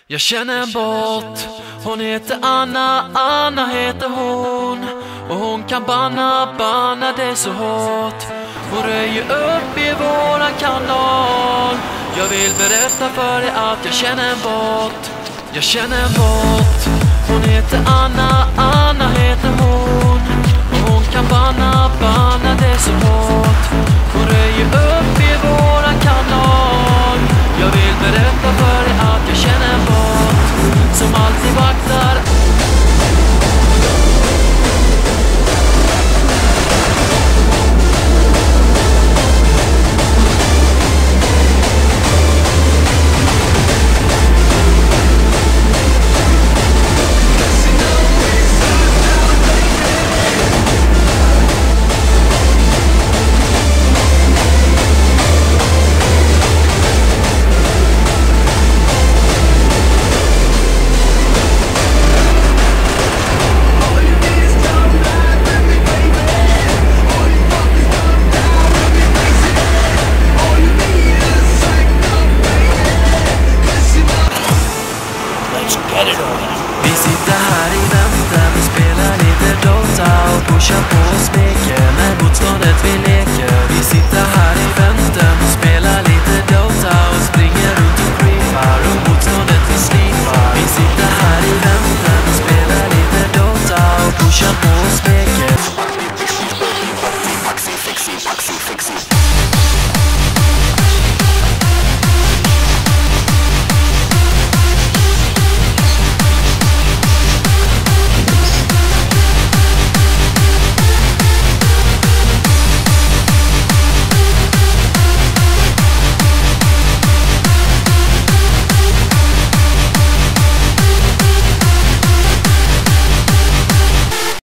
Jag känner en bot, hon heter Anna, Anna heter hon. Och hon kan banna det så hårt. Hon röjer upp i våran kanal. Jag vill berätta för dig att jag känner en bot. Jag känner en bot, hon heter Anna, Anna heter hon. Och hon kan banna det så hårt. Hon röjer upp i våran kanal. Jag vill berätta för dig att jag känner en bot som alltid vaktar. Vi sitter här i vänster och spelar lite Dota och pushar på och smeker med motståndet vi leker. Vi sitter här i vänster och spelar